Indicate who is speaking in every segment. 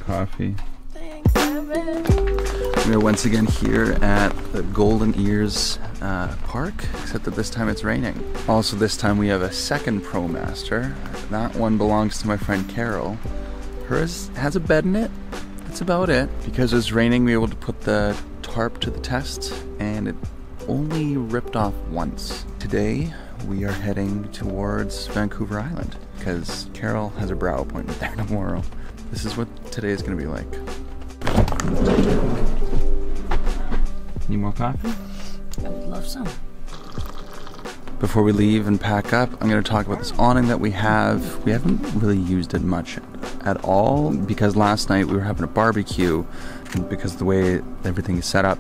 Speaker 1: Coffee.
Speaker 2: Thanks, Evan.
Speaker 1: We're once again here at the Golden Ears Park, except that this time it's raining. Also this time we have a second ProMaster. That one belongs to my friend Carol. Hers has a bed in it. That's about it. Because it was raining, we were able to put the tarp to the test, and it only ripped off once. Today we are heading towards Vancouver Island because Carol has a brow appointment there tomorrow. This is what today is going to be like. Need more coffee?
Speaker 2: I would love some.
Speaker 1: Before we leave and pack up, I'm going to talk about this awning that we have. We haven't really used it much at all because last night we were having a barbecue, and because of the way everything is set up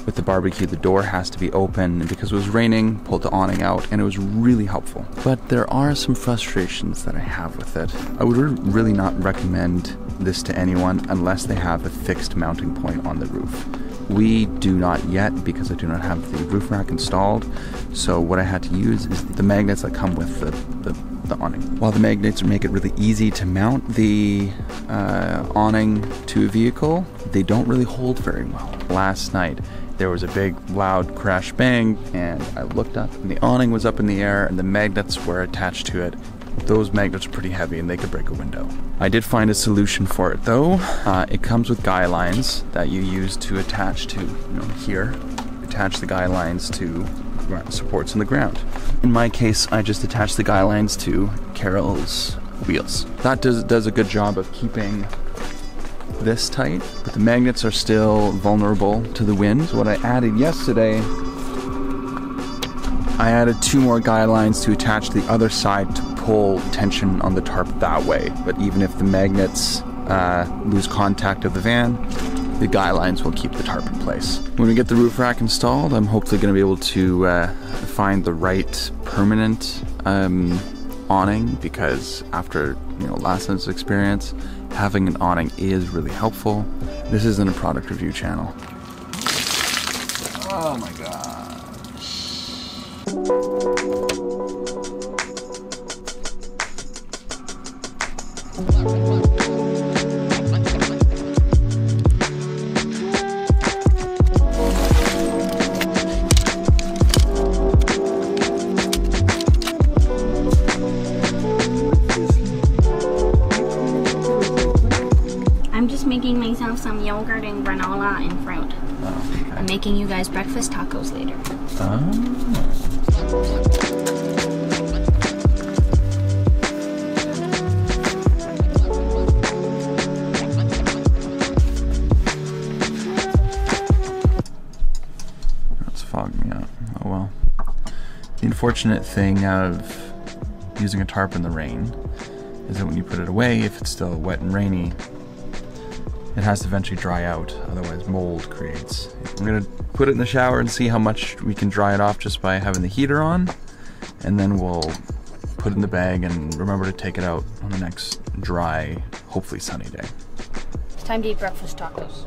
Speaker 1: with the barbecue, the door has to be open, and because it was raining, pulled the awning out, and it was really helpful. But there are some frustrations that I have with it. I would really not recommend this to anyone unless they have a fixed mounting point on the roof. We do not yet because I do not have the roof rack installed, so what I had to use is the magnets that come with the awning. While the magnets make it really easy to mount the awning to a vehicle, they don't really hold very well. Last night there was a big loud crash bang, and I looked up and the awning was up in the air and the magnets were attached to it. Those magnets are pretty heavy and they could break a window. I did find a solution for it though. It comes with guy lines that you use to attach to, here. Attach the guy lines to supports in the ground. In my case, I just attached the guy lines to Carol's wheels. That does a good job of keeping this tight, but the magnets are still vulnerable to the wind. So what I added yesterday, I added 2 more guy lines to attach to the other side to pull tension on the tarp that way. But even if the magnets lose contact of the van, the guy lines will keep the tarp in place. When we get the roof rack installed, I'm hopefully going to be able to find the right permanent awning, because after last night's experience, having an awning is really helpful. This isn't a product review channel. Oh my god.
Speaker 2: I'm just making myself some yogurt and granola and fruit.
Speaker 1: Oh, okay.
Speaker 2: I'm making you guys breakfast tacos later.
Speaker 1: That's fogged me up. Oh well. The unfortunate thing of using a tarp in the rain is that when you put it away, if it's still wet and rainy, it has to eventually dry out, otherwise mold creates. I'm gonna put it in the shower and see how much we can dry it off just by having the heater on, and then we'll put it in the bag and remember to take it out on the next dry, hopefully sunny day.
Speaker 2: It's time to eat breakfast tacos.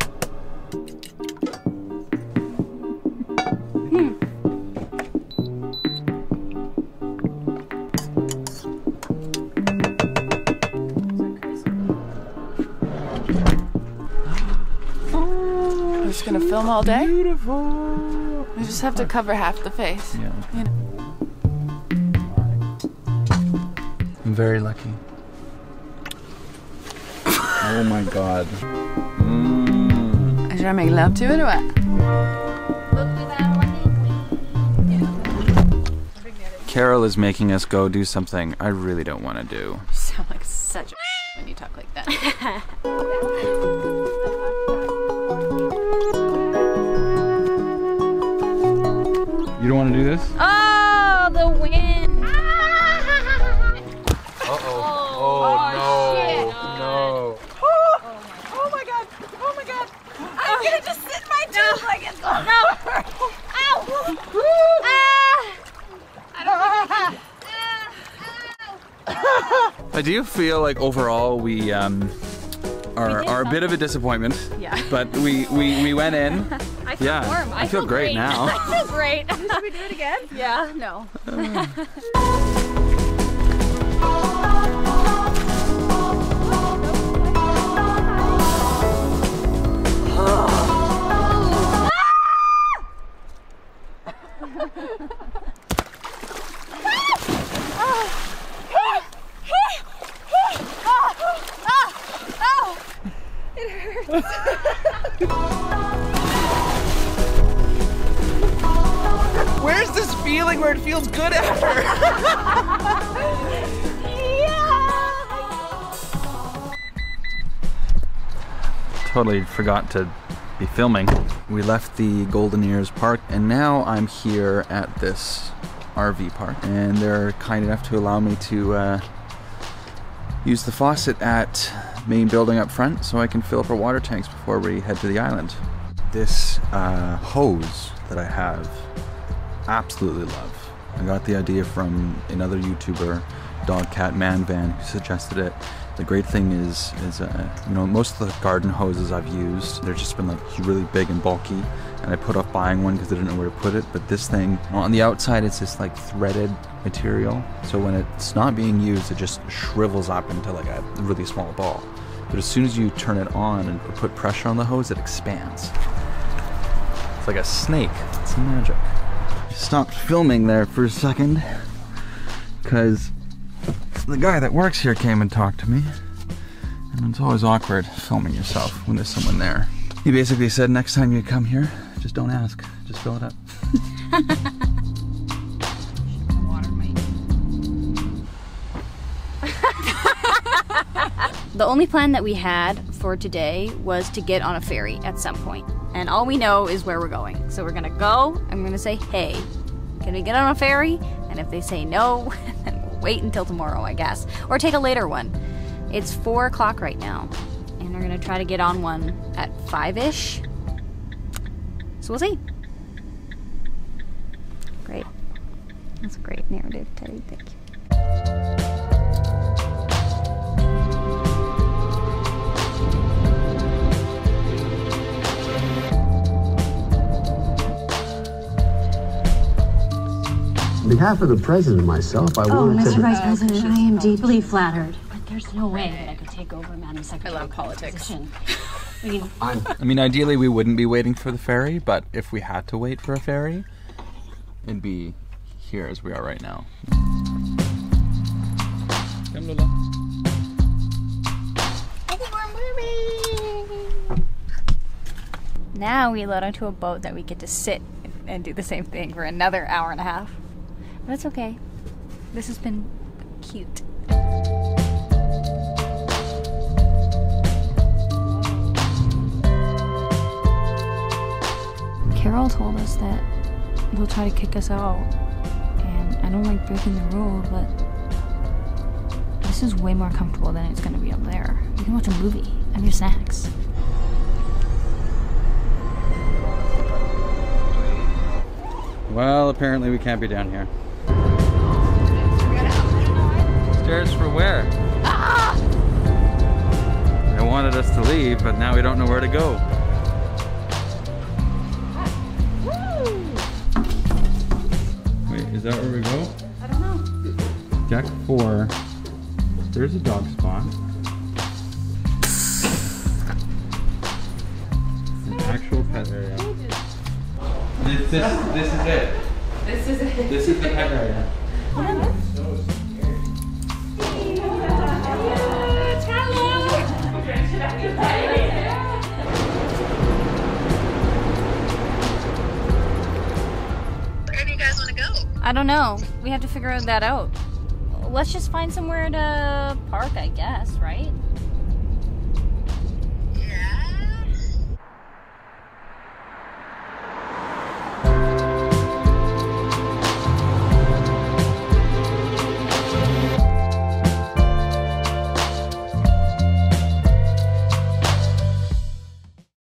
Speaker 3: We're just gonna film all day?
Speaker 1: Beautiful!
Speaker 3: We just have to cover half the face.
Speaker 1: Yeah.
Speaker 3: You know?
Speaker 1: I'm very lucky. Oh my god.
Speaker 3: Should I make love to it or what?
Speaker 1: Carol is making us go do something I really don't want to do.
Speaker 3: You sound like such a when you talk like that.
Speaker 1: want to do this?
Speaker 2: Oh, the wind!
Speaker 1: Oh,
Speaker 3: no. Oh my god. Oh my god. I'm gonna just sit in my tube like it's going over.
Speaker 2: Ow!
Speaker 1: I do feel like overall we are a bit of a disappointment.
Speaker 3: Yeah.
Speaker 1: But we went in.
Speaker 2: I feel warm.
Speaker 1: I feel great now.
Speaker 2: I feel great.
Speaker 3: Should we do it again?
Speaker 2: Yeah, no.
Speaker 1: Where's this feeling where it feels good after? Totally forgot to be filming. We left the Golden Ears Park and now I'm here at this RV park and they're kind enough to allow me to use the faucet at main building up front so I can fill up our water tanks before we head to the island. This hose that I have, absolutely love. I got the idea from another YouTuber, Dog Cat Man Van, who suggested it. The great thing is you know, most of the garden hoses I've used, they've just been like really big and bulky, and I put off buying one because I didn't know where to put it. But this thing, on the outside, it's this like threaded material, so when it's not being used, it just shrivels up into like a really small ball. But as soon as you turn it on and put pressure on the hose, it expands. It's like a snake. It's magic. Stopped filming there for a second because the guy that works here came and talked to me, and it's always awkward filming yourself when there's someone there. He basically said, next time you come here, just don't ask, just fill it up.
Speaker 2: The only plan that we had for today was to get on a ferry at some point. And all we know is where we're going. So we're gonna go, I'm gonna say, hey, can we get on a ferry? And if they say no, then we'll wait until tomorrow, I guess. Or take a later one. It's 4 o'clock right now. And we're gonna try to get on one at 5-ish. So we'll see. Great. That's a great narrative, Teddy, thank you.
Speaker 4: On behalf of the president and myself, I
Speaker 5: Oh,
Speaker 4: wanted to...
Speaker 5: Mr. Vice President, I am deeply flattered. But there's no way that I could take over Madam Secretary.
Speaker 3: I love politics.
Speaker 1: I mean, ideally we wouldn't be waiting for the ferry, but if we had to wait for a ferry, it'd be here as we are right now. Come, Lola.
Speaker 2: I think we're moving! Now we load onto a boat that we get to sit and do the same thing for another hour and a half. But it's okay. This has been cute. Carol told us that they'll try to kick us out. And I don't like breaking the rule, but this is way more comfortable than it's gonna be up there. You can watch a movie, have your snacks.
Speaker 1: Well, apparently we can't be down here. Stairs for where? They wanted us to leave, but now we don't know where to go. Wait, is that where we go?
Speaker 2: I don't know.
Speaker 1: Deck 4. There's a dog spot. An actual pet area. This is it.
Speaker 3: This is it.
Speaker 1: This is the pet area.
Speaker 3: Where do you guys want to go?
Speaker 2: I don't know. We have to figure that out. Let's just find somewhere to park, I guess, right?